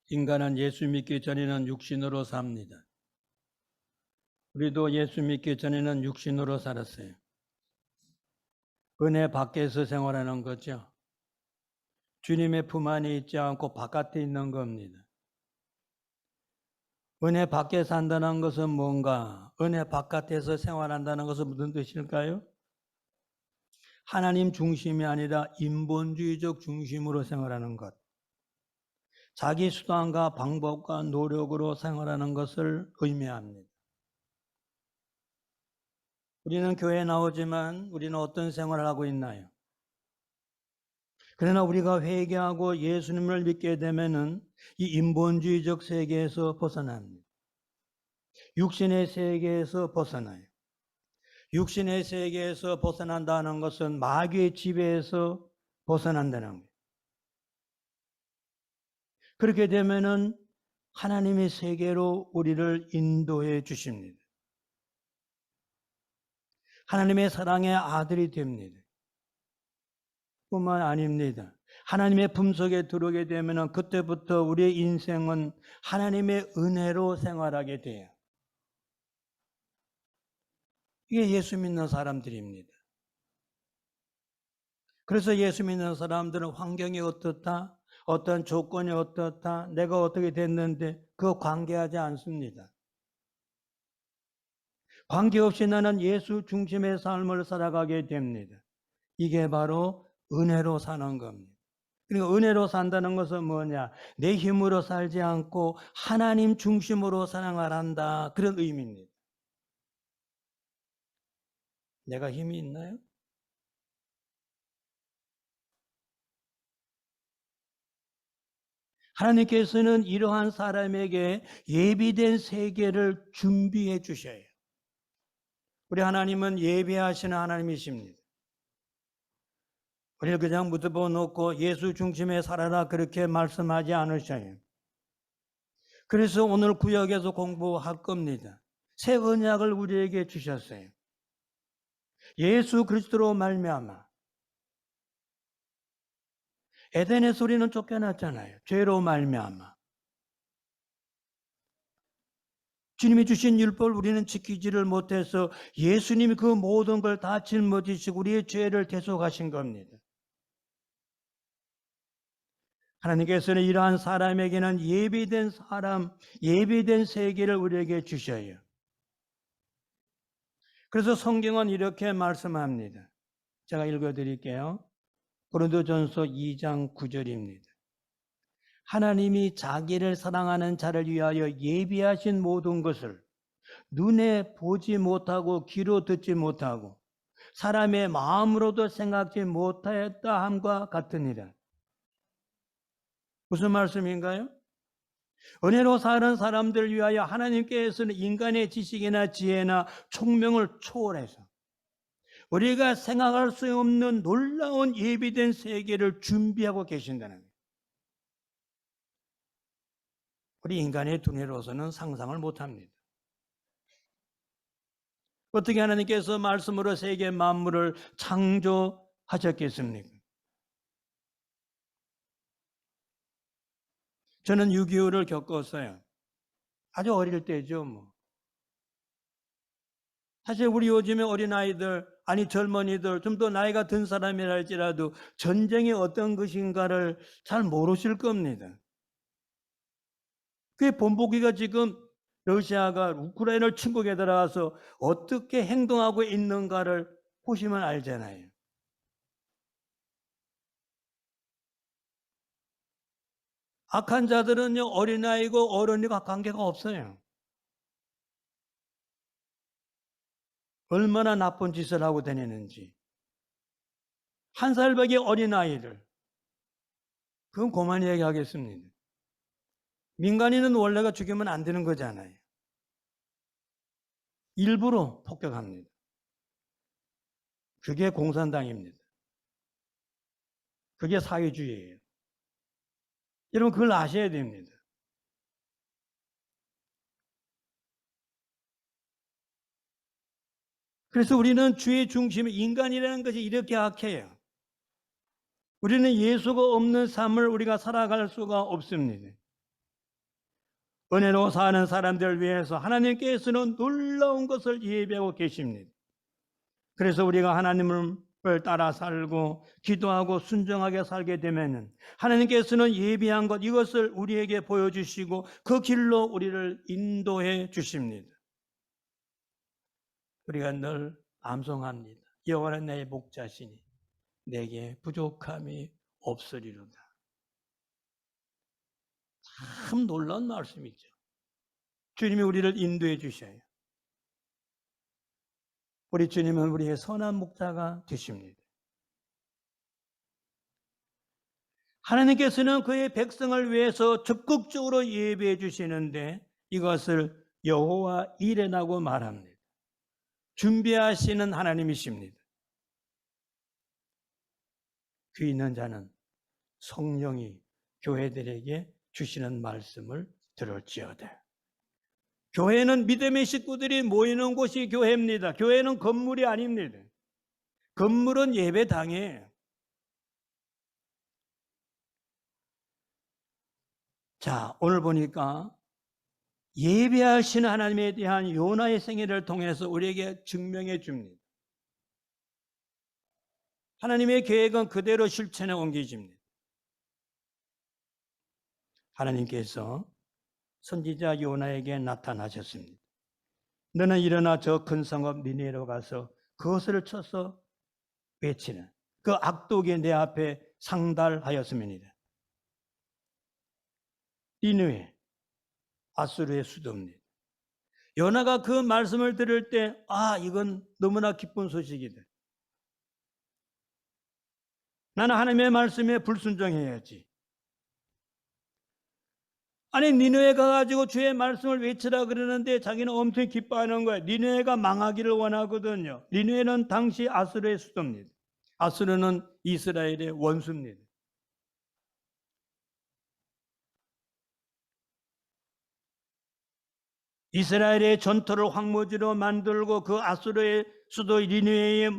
인간은 예수 믿기 전에는 육신으로 삽니다. 우리도 예수 믿기 전에는 육신으로 살았어요. 은혜 밖에서 생활하는 거죠. 주님의 품 안에 있지 않고 바깥에 있는 겁니다. 은혜 밖에 산다는 것은 뭔가? 은혜 바깥에서 생활한다는 것은 무슨 뜻일까요? 하나님 중심이 아니라 인본주의적 중심으로 생활하는 것. 자기 수단과 방법과 노력으로 생활하는 것을 의미합니다. 우리는 교회에 나오지만 우리는 어떤 생활을 하고 있나요? 그러나 우리가 회개하고 예수님을 믿게 되면은 이 인본주의적 세계에서 벗어납니다. 육신의 세계에서 벗어나요. 육신의 세계에서 벗어난다는 것은 마귀의 지배에서 벗어난다는 거예요. 그렇게 되면은 하나님의 세계로 우리를 인도해 주십니다. 하나님의 사랑의 아들이 됩니다. 뿐만 아닙니다. 하나님의 품속에 들어오게 되면 그때부터 우리의 인생은 하나님의 은혜로 생활하게 돼요. 이게 예수 믿는 사람들입니다. 그래서 예수 믿는 사람들은 환경이 어떻다, 어떤 조건이 어떻다, 내가 어떻게 됐는데 그거 관계하지 않습니다. 관계없이 나는 예수 중심의 삶을 살아가게 됩니다. 이게 바로 은혜로 사는 겁니다. 그러니까 은혜로 산다는 것은 뭐냐? 내 힘으로 살지 않고 하나님 중심으로 살아간다. 그런 의미입니다. 내가 힘이 있나요? 하나님께서는 이러한 사람에게 예비된 세계를 준비해 주셔요. 우리 하나님은 예비하시는 하나님이십니다. 우리를 그냥 묻어버 놓고 예수 중심에 살아라 그렇게 말씀하지 않으셔요. 그래서 오늘 구역에서 공부할 겁니다. 새 언약을 우리에게 주셨어요. 예수 그리스도로 말미암아 에덴에서 우리는 쫓겨났잖아요. 죄로 말미암아. 주님이 주신 율법을 우리는 지키지를 못해서 예수님이 그 모든 걸 다 짊어지시고 우리의 죄를 대속하신 겁니다. 하나님께서는 이러한 사람에게는 예비된 사람, 예비된 세계를 우리에게 주셔요. 그래서 성경은 이렇게 말씀합니다. 제가 읽어드릴게요. 고린도전서 2장 9절입니다. 하나님이 자기를 사랑하는 자를 위하여 예비하신 모든 것을 눈에 보지 못하고 귀로 듣지 못하고 사람의 마음으로도 생각지 못하였다 함과 같으니라. 무슨 말씀인가요? 은혜로 사는 사람들을 위하여 하나님께서는 인간의 지식이나 지혜나 총명을 초월해서 우리가 생각할 수 없는 놀라운 예비된 세계를 준비하고 계신다는 거예요. 우리 인간의 두뇌로서는 상상을 못합니다. 어떻게 하나님께서 말씀으로 세계 만물을 창조하셨겠습니까? 저는 6.25를 겪었어요. 아주 어릴 때죠. 사실 우리 요즘에 어린아이들, 아니 젊은이들, 좀 더 나이가 든 사람이라 할지라도 전쟁이 어떤 것인가를 잘 모르실 겁니다. 그게 본보기가 지금 러시아가 우크라이나를 침공에 들어가서 어떻게 행동하고 있는가를 보시면 알잖아요. 악한 자들은요, 어린아이고 어른이고 관계가 없어요. 얼마나 나쁜 짓을 하고 다니는지. 한 살밖에 어린아이를. 그건 그만 얘기하겠습니다. 민간인은 원래가 죽이면 안 되는 거잖아요. 일부러 폭격합니다. 그게 공산당입니다. 그게 사회주의예요. 여러분 그걸 아셔야 됩니다. 그래서 우리는 주의 중심에 인간이라는 것이 이렇게 악해요. 우리는 예수가 없는 삶을 우리가 살아갈 수가 없습니다. 은혜로 사는 사람들을 위해서 하나님께서는 놀라운 것을 예비하고 계십니다. 그래서 우리가 하나님을 따라 살고 기도하고 순종하게 살게 되면 하나님께서는 예비한 것, 이것을 우리에게 보여주시고 그 길로 우리를 인도해 주십니다. 우리가 늘 암송합니다. 여호와는 내 목자시니 내게 부족함이 없으리로다. 참 놀라운 말씀이죠. 주님이 우리를 인도해 주셔요. 우리 주님은 우리의 선한 목자가 되십니다. 하나님께서는 그의 백성을 위해서 적극적으로 예배해 주시는데 이것을 여호와 이레라고 말합니다. 준비하시는 하나님이십니다. 귀 있는 자는 성령이 교회들에게 주시는 말씀을 들을지어다. 교회는 믿음의 식구들이 모이는 곳이 교회입니다. 교회는 건물이 아닙니다. 건물은 예배당이에요. 자, 오늘 보니까 예배하시는 하나님에 대한 요나의 생애를 통해서 우리에게 증명해 줍니다. 하나님의 계획은 그대로 실천에 옮겨집니다. 하나님께서 선지자 요나에게 나타나셨습니다. 너는 일어나 저 큰 성읍 니네로 가서 그것을 쳐서 외치는 그 악독이 내 앞에 상달하였음이니라. 니느웨, 아수르의 수도입니다. 요나가 그 말씀을 들을 때 이건 너무나 기쁜 소식이다. 나는 하나님의 말씀에 불순종해야지. 아니 니느웨 가가지고 주의 말씀을 외치라 그러는데 자기는 엄청 기뻐하는 거예요. 니느웨가 망하기를 원하거든요. 니느웨는 당시 아수르의 수도입니다. 아수르는 이스라엘의 원수입니다. 이스라엘의 전토를 황무지로 만들고 그 아수르의 수도 니느웨에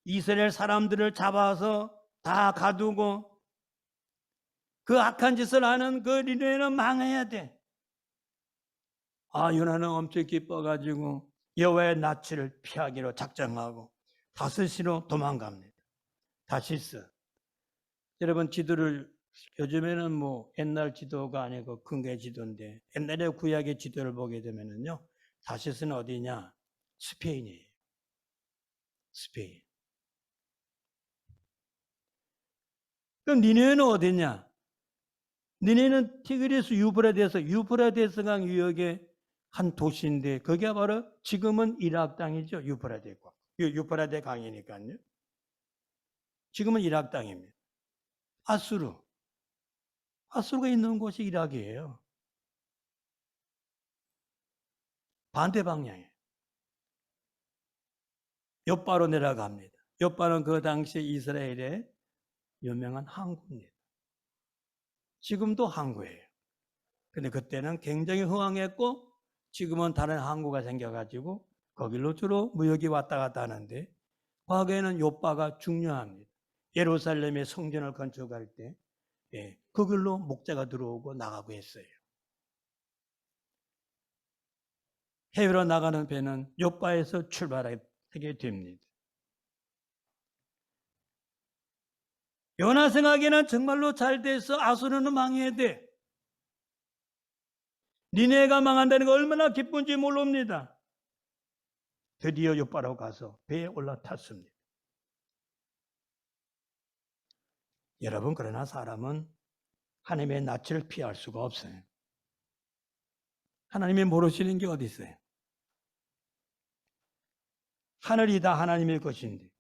이스라엘 사람들을 잡아서 다 가두고 그 악한 짓을 하는 그 니느웨는 망해야 돼. 요나는 엄청 기뻐가지고 여호와의 낯을 피하기로 작정하고 다시스로 도망갑니다. 다시스. 여러분 지도를 요즘에는 뭐 옛날 지도가 아니고 근대 지도인데 옛날에 구약의 지도를 보게 되면은요, 다시스는 어디냐? 스페인이에요. 스페인. 그럼 니네는 어디냐? 니네는 티그리스 유브라데스 강 유역의 한 도시인데 거기가 바로 지금은 이라크 땅이죠. 유브라데 강이니까요. 지금은 이라크 땅입니다. 아수르가 있는 곳이 이라크예요. 반대 방향이에요. 욥바로 내려갑니다. 욥바는 그 당시 이스라엘의 유명한 항구입니다. 지금도 항구예요. 근데 그때는 굉장히 흥황했고 지금은 다른 항구가 생겨가지고 거길로 주로 무역이 왔다 갔다 하는데 과거에는 욥바가 중요합니다. 예루살렘의 성전을 건축할 때 거길로 목자가 들어오고 나가고 했어요. 해외로 나가는 배는 욥바에서 출발하게 됩니다. 요나 생각에는 정말로 잘 돼서 아수르는 망해야 돼. 니네가 망한다는 거 얼마나 기쁜지 모릅니다. 드디어 욥바로 가서 배에 올라탔습니다. 여러분, 그러나 사람은 하나님의 낯을 피할 수가 없어요. 하나님이 모르시는 게 어디 있어요? 하늘이 다 하나님의 것인데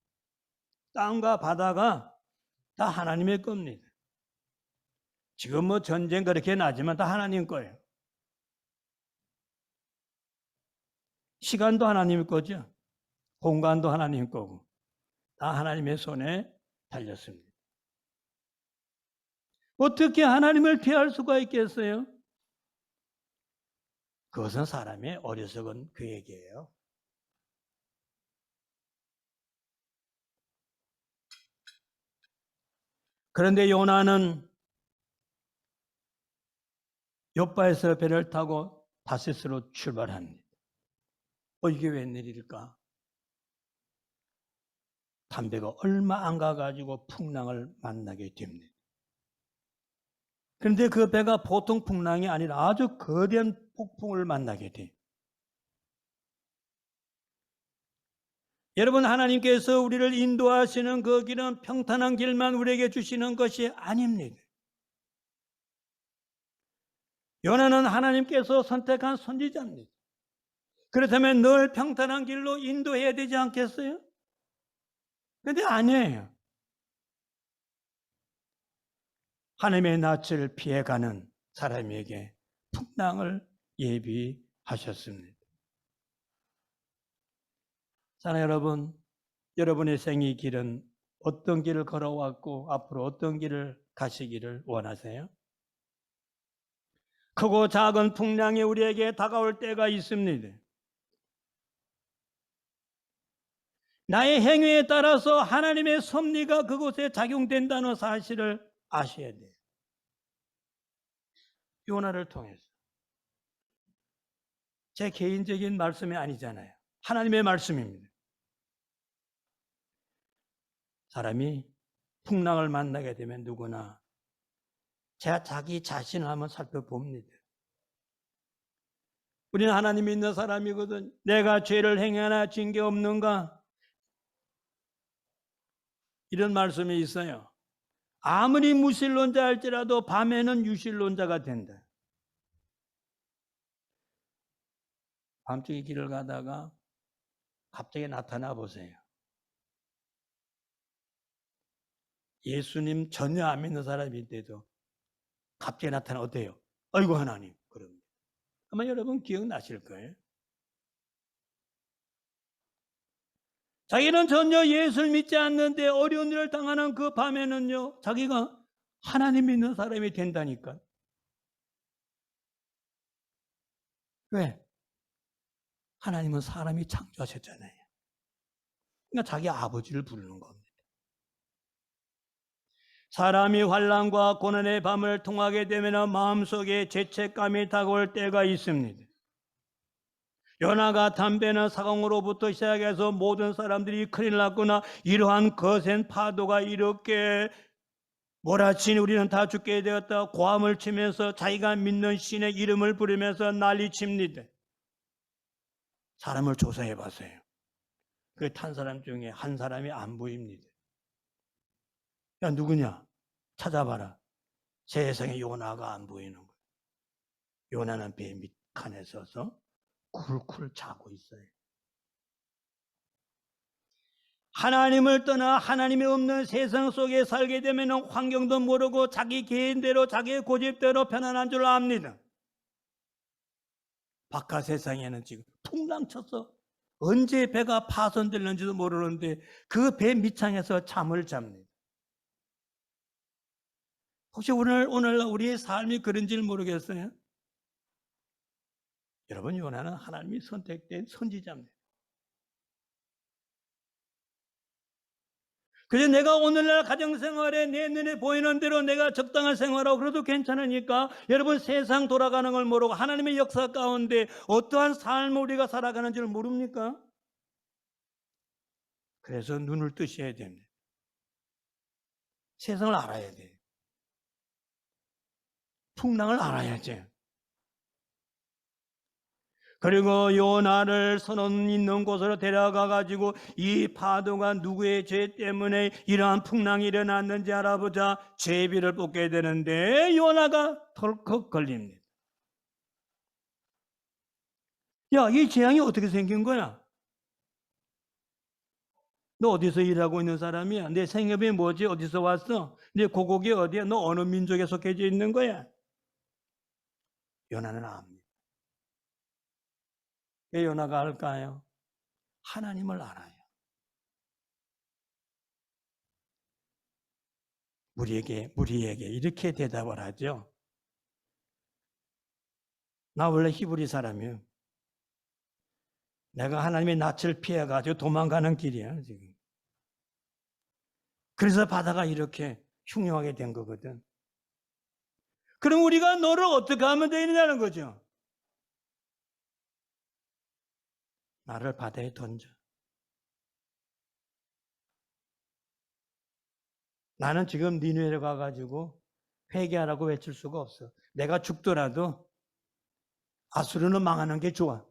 땅과 바다가 다 하나님의 겁니다. 지금 뭐 전쟁 그렇게 나지만 다 하나님 거예요. 시간도 하나님 거죠. 공간도 하나님 거고 다 하나님의 손에 달렸습니다. 어떻게 하나님을 피할 수가 있겠어요? 그것은 사람의 어리석은 그 얘기예요. 그런데 요나는 요바에서 배를 타고 다시스로 출발합니다. 이게 웬일일까? 담배가 얼마 안 가가지고 풍랑을 만나게 됩니다. 그런데 그 배가 보통 풍랑이 아니라 아주 거대한 폭풍을 만나게 돼요. 여러분, 하나님께서 우리를 인도하시는 그 길은 평탄한 길만 우리에게 주시는 것이 아닙니다. 요나는 하나님께서 선택한 선지자입니다. 그렇다면 늘 평탄한 길로 인도해야 되지 않겠어요? 그런데 아니에요. 하나님의 낯을 피해가는 사람에게 풍랑을 예비하셨습니다. 사랑하는 여러분, 여러분의 생의 길은 어떤 길을 걸어왔고 앞으로 어떤 길을 가시기를 원하세요? 크고 작은 풍랑이 우리에게 다가올 때가 있습니다. 나의 행위에 따라서 하나님의 섭리가 그곳에 작용된다는 사실을 아셔야 돼요. 요나를 통해서. 제 개인적인 말씀이 아니잖아요. 하나님의 말씀입니다. 사람이 풍랑을 만나게 되면 누구나 자기 자신을 한번 살펴봅니다. 우리는 하나님 믿는 사람이거든. 내가 죄를 행하나 진 게 없는가? 이런 말씀이 있어요. 아무리 무신론자 할지라도 밤에는 유신론자가 된다. 밤중에 길을 가다가 갑자기 나타나 보세요. 예수님 전혀 안 믿는 사람인데도 갑자기 나타나 어때요? 아이고 하나님. 그럽니다. 아마 여러분 기억나실 거예요. 자기는 전혀 예수를 믿지 않는데 어려운 일을 당하는 그 밤에는요, 자기가 하나님 믿는 사람이 된다니까. 왜? 하나님은 사람이 창조하셨잖아요. 그러니까 자기 아버지를 부르는 겁니다. 사람이 환난과 고난의 밤을 통하게 되면 마음속에 죄책감이 다가올 때가 있습니다. 요나가 담배나 사강으로부터 시작해서 모든 사람들이 큰일 났구나, 이러한 거센 파도가 이렇게 몰아치니 우리는 다 죽게 되었다, 고함을 치면서 자기가 믿는 신의 이름을 부르면서 난리칩니다. 사람을 조사해 봤어요. 그 탄 사람 중에 한 사람이 안 보입니다. 야, 누구냐? 찾아봐라. 세상에 요나가 안 보이는 거예요. 요나는 배 밑칸에 서서 쿨쿨 자고 있어요. 하나님을 떠나 하나님이 없는 세상 속에 살게 되면 환경도 모르고 자기 개인대로 자기 고집대로 편안한 줄 압니다. 바깥 세상에는 지금 풍랑 쳐서 언제 배가 파손될는지도 모르는데 그 배 밑창에서 잠을 잡니다. 혹시 오늘 우리의 삶이 그런지를 모르겠어요? 여러분, 요나는 하나님이 선택된 선지자입니다. 그래서 내가 오늘날 가정생활에 내 눈에 보이는 대로 내가 적당한 생활하고 그래도 괜찮으니까 여러분, 세상 돌아가는 걸 모르고 하나님의 역사 가운데 어떠한 삶을 우리가 살아가는지를 모릅니까? 그래서 눈을 뜨셔야 됩니다. 세상을 알아야 돼요. 풍랑을 알아야지. 그리고 요나를 선원 있는 곳으로 데려가 가지고 이 파도가 누구의 죄 때문에 이러한 풍랑이 일어났는지 알아보자. 제비를 뽑게 되는데 요나가 덜컥 걸립니다. 야, 이 재앙이 어떻게 생긴 거야? 너 어디서 일하고 있는 사람이야? 내 생업이 뭐지? 어디서 왔어? 내 고국이 어디야? 너 어느 민족에 속해져 있는 거야? 요나는 압니다. 왜 요나가 알까요? 하나님을 알아요. 우리에게 이렇게 대답을 하죠. 나 원래 히브리 사람이에요. 내가 하나님의 낯을 피해가지고 도망가는 길이야 지금. 그래서 바다가 이렇게 흉흉하게 된 거거든. 그럼 우리가 너를 어떻게 하면 되느냐는 거죠. 나를 바다에 던져. 나는 지금 니느웨로 가가지고 회개하라고 외칠 수가 없어. 내가 죽더라도 아수르는 망하는 게 좋아.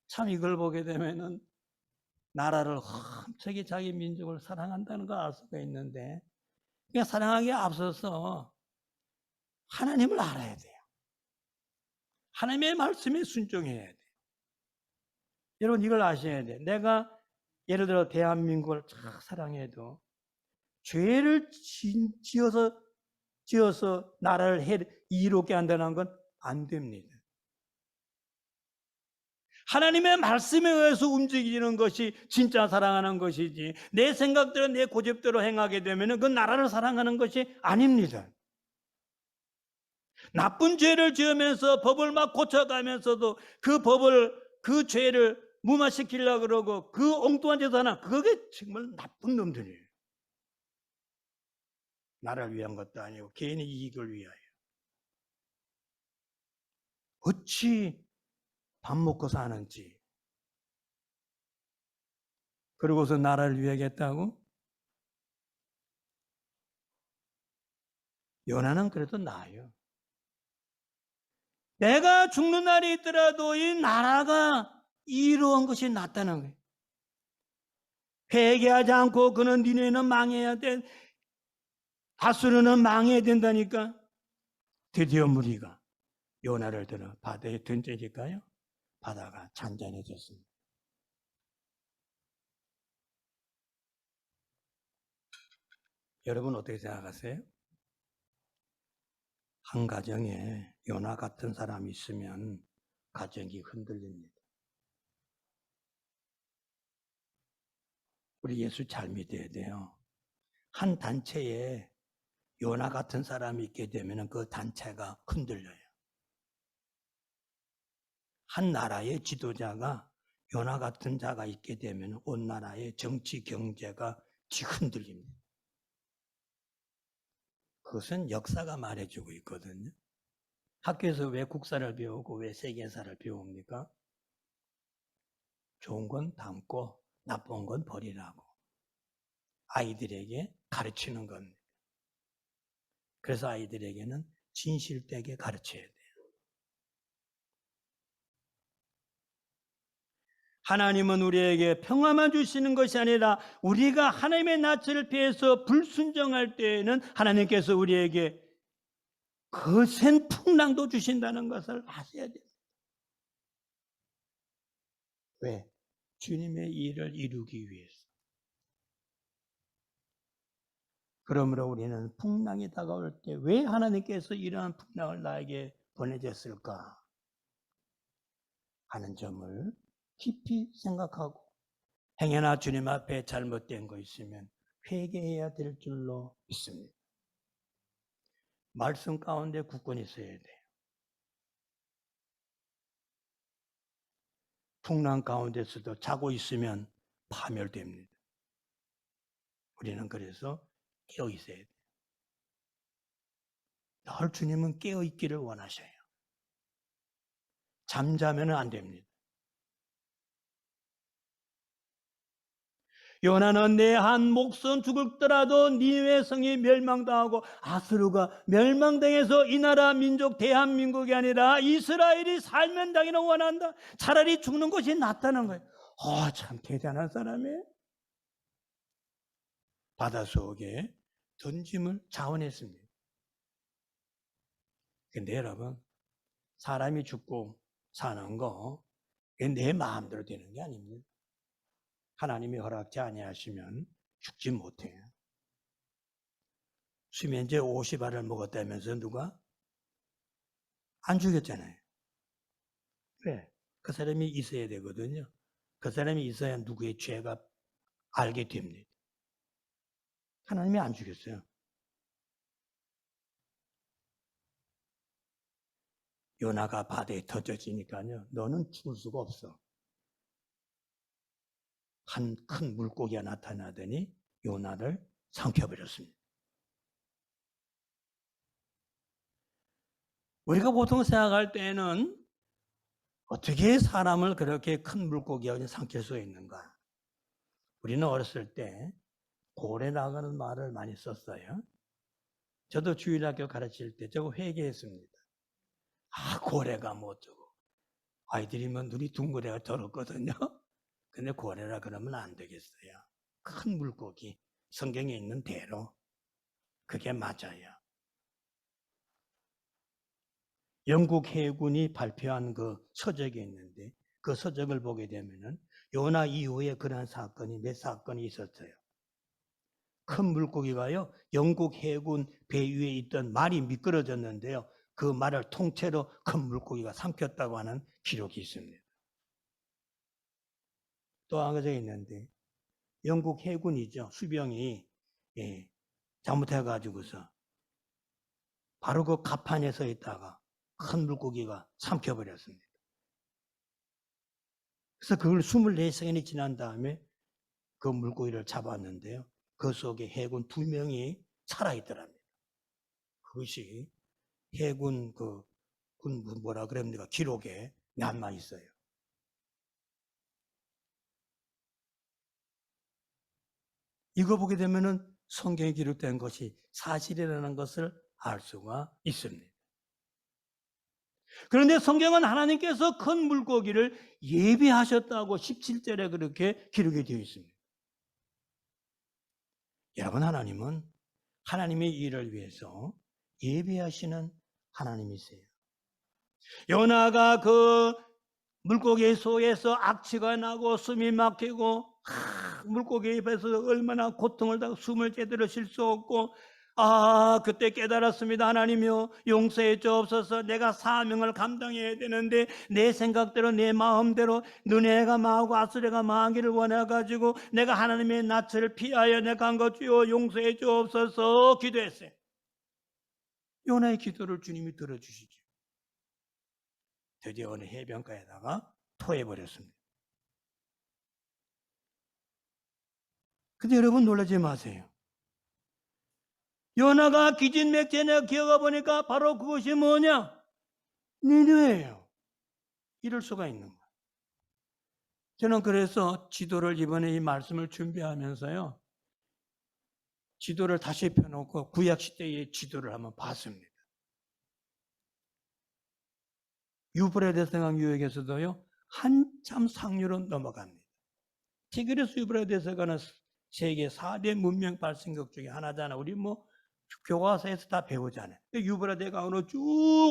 참 이걸 보게 되면은 나라를 험하게 자기 민족을 사랑한다는 걸 알 수가 있는데, 그냥 사랑하기에 앞서서 하나님을 알아야 돼요. 하나님의 말씀에 순종해야 돼요. 여러분 이걸 아셔야 돼요. 내가 예를 들어 대한민국을 참 사랑해도 죄를 지어서 나라를 이롭게 한다는 건 안 됩니다. 하나님의 말씀에 의해서 움직이는 것이 진짜 사랑하는 것이지, 내 생각대로 내 고집대로 행하게 되면 그 나라를 사랑하는 것이 아닙니다. 나쁜 죄를 지으면서 법을 막 고쳐가면서도 그 죄를 무마시키려고 그러고 그 엉뚱한 짓 하나, 그게 정말 나쁜 놈들이에요. 나라를 위한 것도 아니고 개인의 이익을 위하여. 어찌 밥 먹고 사는지. 그러고서 나라를 위하겠다고? 요나는 그래도 나아요. 내가 죽는 날이 있더라도 이 나라가 이루어진 것이 낫다는 거예요. 회개하지 않고 그는 니네는 망해야 돼. 아수르는 망해야 된다니까. 드디어 무리가 요나를 들어 바다에 던져질까요? 바다가 잔잔해졌습니다. 여러분 어떻게 생각하세요? 한 가정에 요나 같은 사람이 있으면 가정이 흔들립니다. 우리 예수 잘 믿어야 돼요. 한 단체에 요나 같은 사람이 있게 되면 그 단체가 흔들려요. 한 나라의 지도자가 요나 같은 자가 있게 되면 온 나라의 정치 경제가 흔들립니다. 그것은 역사가 말해주고 있거든요. 학교에서 왜 국사를 배우고 왜 세계사를 배웁니까? 좋은 건 담고 나쁜 건 버리라고 아이들에게 가르치는 겁니다. 그래서 아이들에게는 진실되게 가르쳐야 돼요. 하나님은 우리에게 평화만 주시는 것이 아니라 우리가 하나님의 낯을 피해서 불순종할 때에는 하나님께서 우리에게 거센 풍랑도 주신다는 것을 아셔야 돼요. 왜? 주님의 일을 이루기 위해서. 그러므로 우리는 풍랑이 다가올 때 왜 하나님께서 이러한 풍랑을 나에게 보내줬을까 하는 점을 깊이 생각하고, 행여나 주님 앞에 잘못된 거 있으면 회개해야 될 줄로 믿습니다. 말씀 가운데 굳건히 있어야 돼요. 풍랑 가운데서도 자고 있으면 파멸됩니다. 우리는 그래서 깨어 있어야 돼요. 늘 주님은 깨어 있기를 원하셔요. 잠자면 안 됩니다. 요나는 내 한 목숨 죽을더라도 니느웨 성이 멸망당하고 아수르가 멸망당해서 이 나라 민족 대한민국이 아니라 이스라엘이 살면 당연히 원한다. 차라리 죽는 것이 낫다는 거예요. 참 대단한 사람이에요. 바다 속에 던짐을 자원했습니다. 근데 여러분, 사람이 죽고 사는 거 내 마음대로 되는 게 아닙니다. 하나님이 허락지 아니하시면 죽지 못해요. 수면제 50알을 먹었다면서 누가? 안 죽였잖아요. 왜? 그 사람이 있어야 되거든요. 그 사람이 있어야 누구의 죄가 알게 됩니다. 하나님이 안 죽였어요. 요나가 바다에 던져지니까요. 너는 죽을 수가 없어. 한 큰 물고기가 나타나더니 요나를 삼켜버렸습니다. 우리가 보통 생각할 때는 어떻게 사람을 그렇게 큰 물고기가 삼킬 수 있는가? 우리는 어렸을 때 고래라는 말을 많이 썼어요. 저도 주일학교 가르칠 때 저거 회개했습니다. 아, 고래가 뭐 어쩌고. 아이들이 뭐 눈이 둥그레가 더럽거든요. 근데 고래라 그러면 안 되겠어요. 큰 물고기. 성경에 있는 대로. 그게 맞아요. 영국 해군이 발표한 그 서적이 있는데 그 서적을 보게 되면은 요나 이후에 그러한 사건이 몇 사건이 있었어요. 큰 물고기가요, 영국 해군 배 위에 있던 말이 미끄러졌는데요. 그 말을 통째로 큰 물고기가 삼켰다고 하는 기록이 있습니다. 또 한 가지 있는데 영국 해군이죠. 수병이 잘못해가지고서 바로 그 갑판에 서 있다가 큰 물고기가 삼켜버렸습니다. 그래서 그걸 24시간이 지난 다음에 그 물고기를 잡았는데요. 그 속에 해군 2명이 살아있더랍니다. 그것이 해군 뭐라 그럽니까? 기록에 남아 있어요. 이거 보게 되면은 성경에 기록된 것이 사실이라는 것을 알 수가 있습니다. 그런데 성경은 하나님께서 큰 물고기를 예비하셨다고 17절에 그렇게 기록이 되어 있습니다. 여러분, 하나님은 하나님의 일을 위해서 예비하시는 하나님이세요. 요나가 그 물고기 속에서 악취가 나고 숨이 막히고 물고기 입에서 얼마나 고통을 당하고 숨을 제대로 쉴 수 없고 그때 깨달았습니다. 하나님이여 용서해 주옵소서. 내가 사명을 감당해야 되는데 내 생각대로 내 마음대로 느네가 망하고 아수레가 망하기를 원해가지고 내가 하나님의 낯을 피하여 내가 한 것 주여 용서해 주옵소서 기도했어요. 요나의 기도를 주님이 들어주시죠. 드디어 어느 해변가에다가 토해버렸습니다. 근데 여러분 놀라지 마세요. 요나가 기진맥진에 기어가 보니까 바로 그것이 뭐냐? 니느웨예요. 이럴 수가 있는 거예요. 저는 그래서 지도를 이번에 이 말씀을 준비하면서요. 지도를 다시 펴놓고 구약시대의 지도를 한번 봤습니다. 유브라데스 강강 유역에서도요. 한참 상류로 넘어갑니다. 티그리스 유브라데스가는 세계 4대 문명 발생국 중에 하나잖아. 우리 뭐 교과서에서 다 배우잖아요. 유브라데 강으로 쭉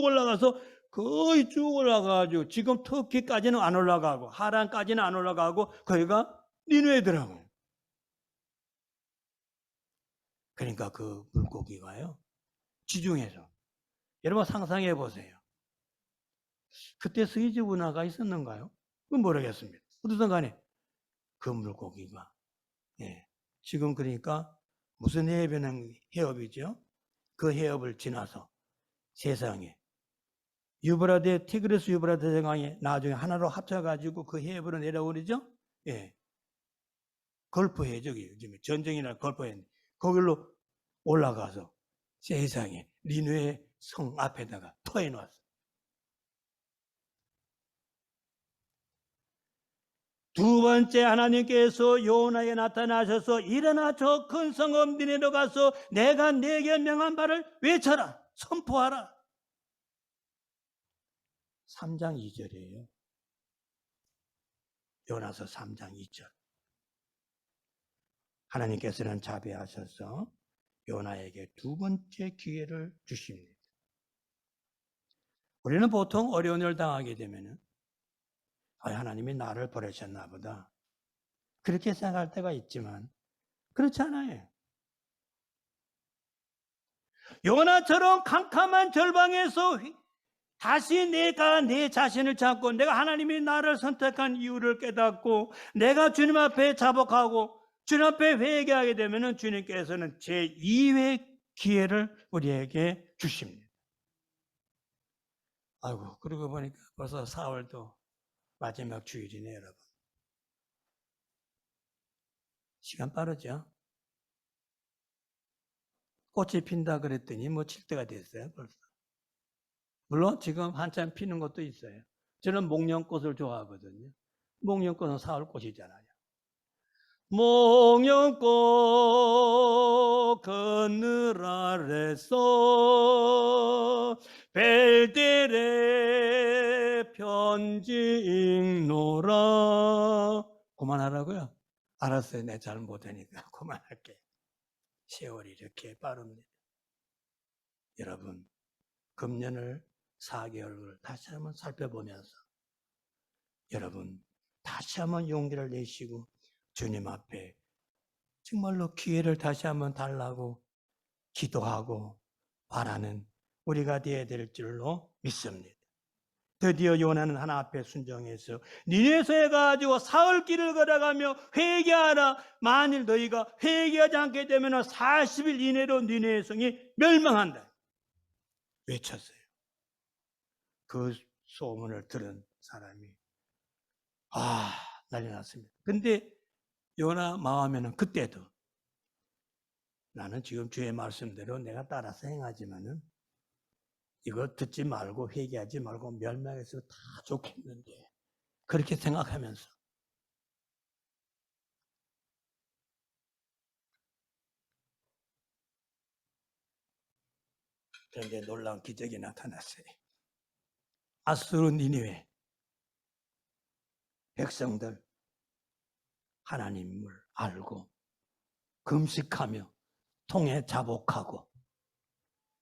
올라가서 거의 쭉 올라가가지고 지금 터키까지는 안 올라가고 하란까지는 안 올라가고 거기가 니누에더라고요. 그러니까 그 물고기가요. 지중해서. 여러분 상상해 보세요. 그때 스위즈 운하가 있었는가요? 그건 모르겠습니다. 어쨌든 간에 그 물고기가 지금 그러니까 무슨 해협이죠? 그 해협을 지나서 세상에 티그리스 유브라데 강이 나중에 하나로 합쳐가지고 그 해협으로 내려오르죠? 예. 걸프해, 저기, 전쟁이나 걸프해. 거길로 올라가서 세상에 니누의 성 앞에다가 토해놨어. 두 번째 하나님께서 요나에 나타나셔서 일어나 저 큰 성읍 니네로 가서 내가 네게 명한 바를 외쳐라, 선포하라. 3장 2절이에요. 요나서 3장 2절. 하나님께서는 자비하셔서 요나에게 두 번째 기회를 주십니다. 우리는 보통 어려운 일을 당하게 되면은 하나님이 나를 버리셨나 보다. 그렇게 생각할 때가 있지만 그렇지 않아요. 요나처럼 캄캄한 절방에서 다시 내가 내 자신을 찾고 내가 하나님이 나를 선택한 이유를 깨닫고 내가 주님 앞에 자복하고 주님 앞에 회개하게 되면 주님께서는 제2회 기회를 우리에게 주십니다. 아이고, 그러고 보니까 벌써 4월도 마지막 주일이네, 여러분. 시간 빠르죠? 꽃이 핀다 그랬더니 뭐 칠 때가 됐어요, 벌써. 물론 지금 한참 피는 것도 있어요. 저는 목련꽃을 좋아하거든요. 목련꽃은 사흘꽃이잖아요. 목련꽃 그늘 아래서 벨들의 편지 읽노라. 그만하라고요? 알았어요. 내 잘 못하니까 그만할게. 세월이 이렇게 빠릅니다. 여러분, 금년을 4개월을 다시 한번 살펴보면서 여러분 다시 한번 용기를 내시고 주님 앞에 정말로 기회를 다시 한번 달라고 기도하고 바라는 우리가 되어야 될 줄로 믿습니다. 드디어 요나는 하나 앞에 순종해서 니네서에 가지고 사흘 길을 걸어가며 회개하라. 만일 너희가 회개하지 않게 되면 40일 이내로 니네의 성이 멸망한다. 외쳤어요. 그 소문을 들은 사람이 난리 났습니다. 근데 요나 마음에는 그때도 나는 지금 주의 말씀대로 내가 따라서 행하지만은 이거 듣지 말고 회개하지 말고 멸망해서 다 좋겠는데 그렇게 생각하면서 그런데 놀라운 기적이 나타났어요. 아수르 니느웨 백성들 하나님을 알고 금식하며 통에 자복하고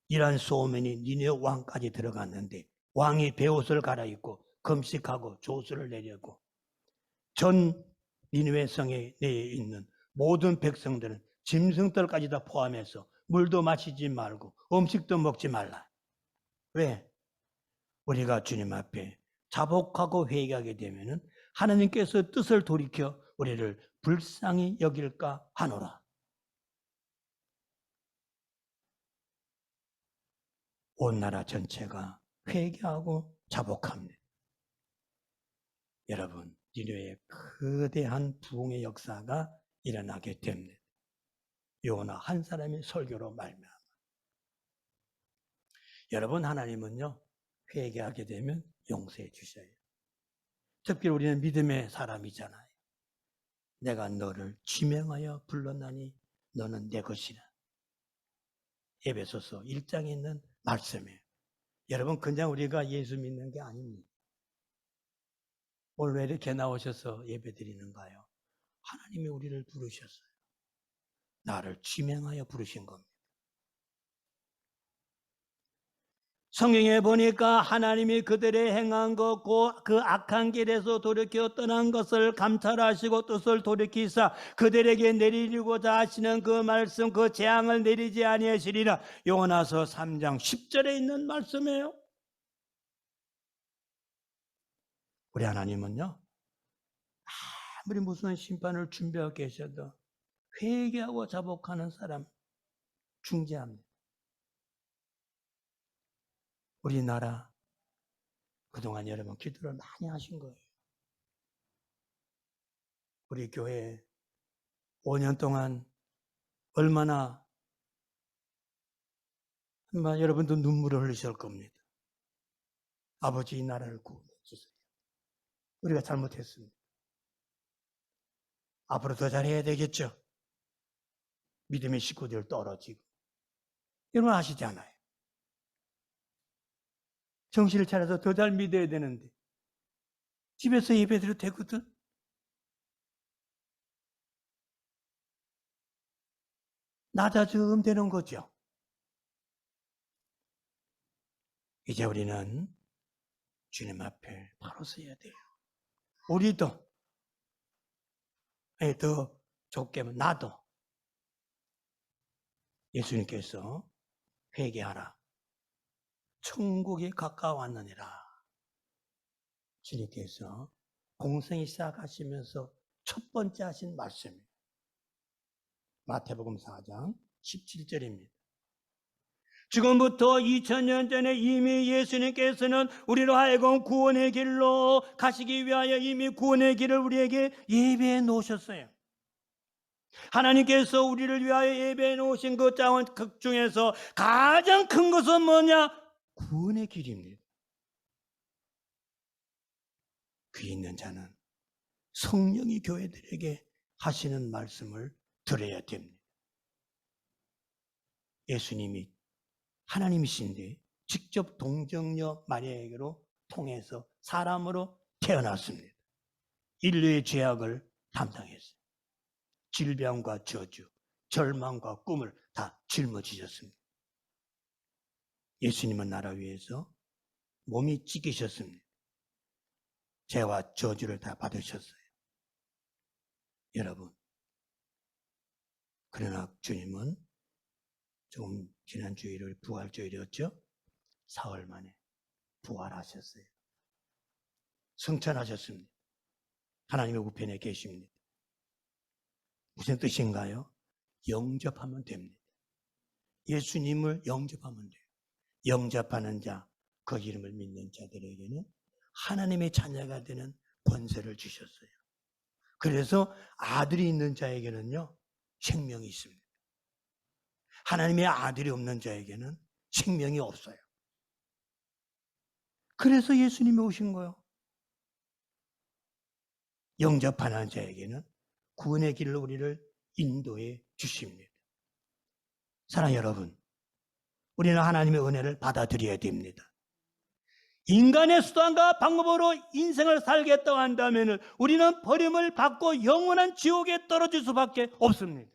이러한 소문이 니느웨 왕까지 들어갔는데 왕이 베옷을 갈아입고 금식하고 조수를 내려고 전 니느웨 성에 내에 있는 모든 백성들은 짐승들까지 다 포함해서 물도 마시지 말고 음식도 먹지 말라. 왜? 우리가 주님 앞에 자복하고 회개하게 되면은 하나님께서 뜻을 돌이켜 우리를 불쌍히 여길까 하노라. 온 나라 전체가 회개하고 자복합니다. 여러분, 니느웨의 거대한 부흥의 역사가 일어나게 됩니다. 요나 한 사람의 설교로 말미암아. 여러분, 하나님은요 회개하게 되면 용서해 주셔요. 특별히 우리는 믿음의 사람이잖아요. 내가 너를 지명하여 불렀나니 너는 내 것이라. 에베소서 1장에 있는 말씀이에요. 여러분, 그냥 우리가 예수 믿는 게 아닙니다. 오늘 왜 이렇게 나오셔서 예배 드리는가요? 하나님이 우리를 부르셨어요. 나를 지명하여 부르신 겁니다. 성경에 보니까 하나님이 그들의 행한 것, 그 악한 길에서 돌이켜 떠난 것을 감찰하시고 뜻을 돌이키사 그들에게 내리고자 하시는 그 말씀, 그 재앙을 내리지 아니하시리라. 요나서 3장 10절에 있는 말씀이에요. 우리 하나님은요, 아무리 무슨 심판을 준비하고 계셔도 회개하고 자복하는 사람 중재합니다. 우리나라 그동안 여러분 기도를 많이 하신 거예요. 우리 교회 5년 동안 얼마나 아마 여러분도 눈물을 흘리실 겁니다. 아버지 이 나라를 구원해 주세요. 우리가 잘못했습니다. 앞으로 더 잘해야 되겠죠. 믿음의 식구들 떨어지고 이런 거 아시잖아요. 정신을 차려서 더 잘 믿어야 되는데 집에서 예배드려도 되거든. 낮아지면 되는 거죠. 이제 우리는 주님 앞에 바로 서야 돼요. 우리도 더 좁게 하면 나도 예수님께서 회개하라. 천국이 가까웠느니라. 주님께서 공생이 시작하시면서 첫 번째 하신 말씀이에요. 마태복음 4장 17절입니다. 지금부터 2000년 전에 이미 예수님께서는 우리로 하여금 구원의 길로 가시기 위하여 이미 구원의 길을 우리에게 예배해 놓으셨어요. 하나님께서 우리를 위하여 예배해 놓으신 그 자원 극 중에서 가장 큰 것은 뭐냐? 구원의 길입니다. 귀 있는 자는 성령이 교회들에게 하시는 말씀을 들어야 됩니다. 예수님이 하나님이신데 직접 동정녀 마리아에게로 통해서 사람으로 태어났습니다. 인류의 죄악을 담당했어요. 질병과 저주, 절망과 꿈을 다 짊어지셨습니다. 예수님은 나라 위해서 몸이 찢기셨습니다. 죄와 저주를 다 받으셨어요. 여러분, 그러나 주님은 조금 지난 주일을 부활주일이었죠? 사흘 만에 부활하셨어요. 승천하셨습니다. 하나님의 우편에 계십니다. 무슨 뜻인가요? 영접하면 됩니다. 예수님을 영접하면 돼요. 영접하는 자, 그 이름을 믿는 자들에게는 하나님의 자녀가 되는 권세를 주셨어요. 그래서 아들이 있는 자에게는요, 생명이 있습니다. 하나님의 아들이 없는 자에게는 생명이 없어요. 그래서 예수님이 오신 거예요. 영접하는 자에게는 구원의 길로 우리를 인도해 주십니다. 사랑하는 여러분, 우리는 하나님의 은혜를 받아들여야 됩니다. 인간의 수단과 방법으로 인생을 살겠다고 한다면 우리는 버림을 받고 영원한 지옥에 떨어질 수밖에 없습니다.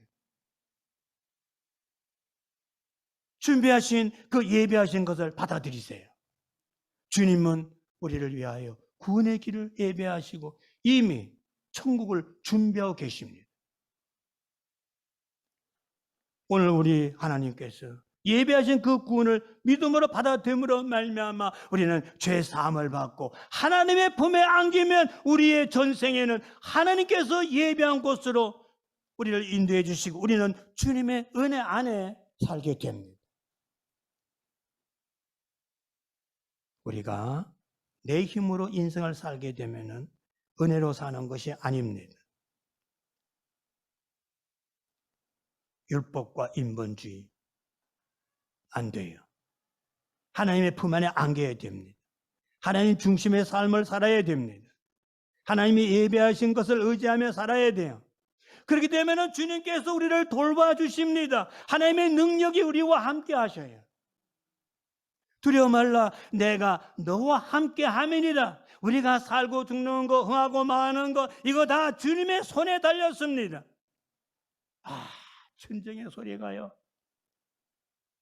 준비하신 그 예배하신 것을 받아들이세요. 주님은 우리를 위하여 구원의 길을 예배하시고 이미 천국을 준비하고 계십니다. 오늘 우리 하나님께서 예배하신 그 구원을 믿음으로 받아들임으로 말미암아 우리는 죄 사함을 받고 하나님의 품에 안기면 우리의 전생에는 하나님께서 예배한 곳으로 우리를 인도해 주시고 우리는 주님의 은혜 안에 살게 됩니다. 우리가 내 힘으로 인생을 살게 되면 은혜로 사는 것이 아닙니다. 율법과 인본주의 안 돼요. 하나님의 품 안에 안겨야 됩니다. 하나님 중심의 삶을 살아야 됩니다. 하나님이 예배하신 것을 의지하며 살아야 돼요. 그렇기 때문에 주님께서 우리를 돌봐주십니다. 하나님의 능력이 우리와 함께 하셔요. 두려워 말라, 내가 너와 함께 함이니라. 우리가 살고 죽는 거, 흥하고 망하는 거, 이거 다 주님의 손에 달렸습니다. 천정의 소리가요.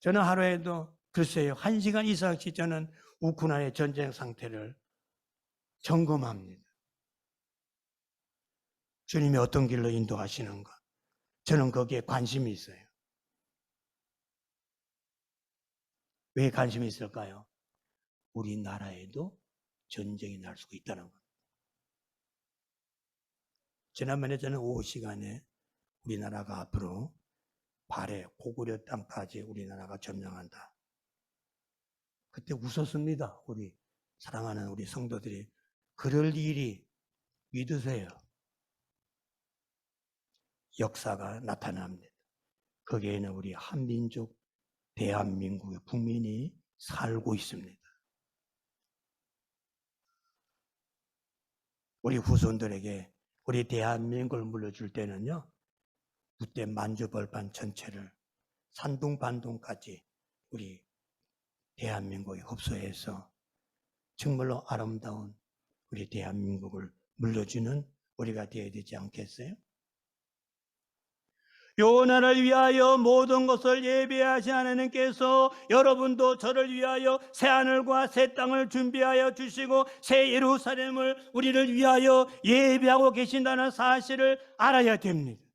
저는 하루에도 글쎄요, 1시간 이상씩 저는 우크라이나의 전쟁 상태를 점검합니다. 주님이 어떤 길로 인도하시는가? 저는 거기에 관심이 있어요. 왜 관심이 있을까요? 우리나라에도 전쟁이 날 수가 있다는 겁니다. 지난번에 저는 오후 시간에 우리나라가 앞으로 발해 고구려 땅까지 우리나라가 점령한다. 그때 웃었습니다. 우리 사랑하는 우리 성도들이. 그럴 일이 믿으세요. 역사가 나타납니다. 거기에는 우리 한민족 대한민국의 국민이 살고 있습니다. 우리 후손들에게 우리 대한민국을 물려줄 때는요, 그때 만주벌판 전체를 산둥반둥까지 우리 대한민국에 흡수해서 정말로 아름다운 우리 대한민국을 물려주는 우리가 되어야 되지 않겠어요? 요 나라를 위하여 모든 것을 예배하신 하나님께서 여러분도 저를 위하여 새하늘과 새 땅을 준비하여 주시고 새 예루살렘을 우리를 위하여 예배하고 계신다는 사실을 알아야 됩니다.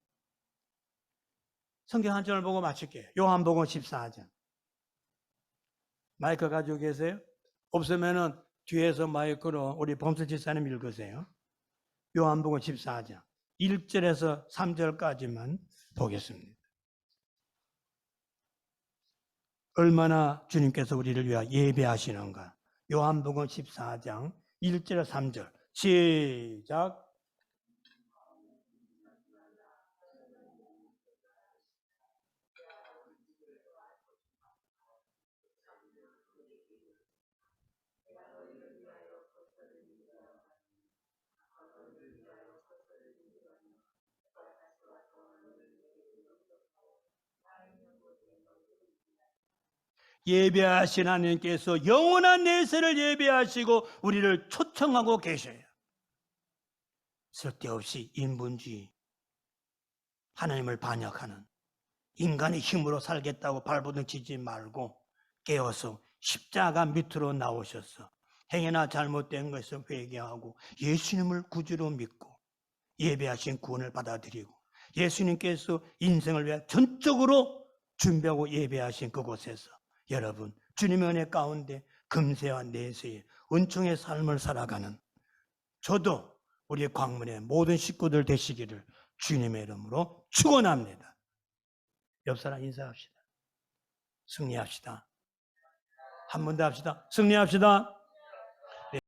성경 한 절을 보고 마칠게요. 요한복음 14장. 마이크 가지고 계세요? 없으면은 뒤에서 마이크로 우리 범수 집사님 읽으세요. 요한복음 14장 1절에서 3절까지만 보겠습니다. 얼마나 주님께서 우리를 위하여 예배하시는가. 요한복음 14장 1절 3절 시작. 예배하신 하나님께서 영원한 내세를 예배하시고 우리를 초청하고 계셔요. 쓸데없이 인본주의, 하나님을 반역하는 인간의 힘으로 살겠다고 발버둥 치지 말고 깨어서 십자가 밑으로 나오셔서 행여나 잘못된 것을 회개하고 예수님을 구주로 믿고 예배하신 구원을 받아들이고 예수님께서 인생을 위해 전적으로 준비하고 예배하신 그곳에서 여러분 주님의 은혜 가운데 금세와 내세의 은총의 삶을 살아가는 저도 우리 광문의 모든 식구들 되시기를 주님의 이름으로 축원합니다. 옆 사람 인사합시다. 승리합시다. 한 번 더 합시다. 승리합시다.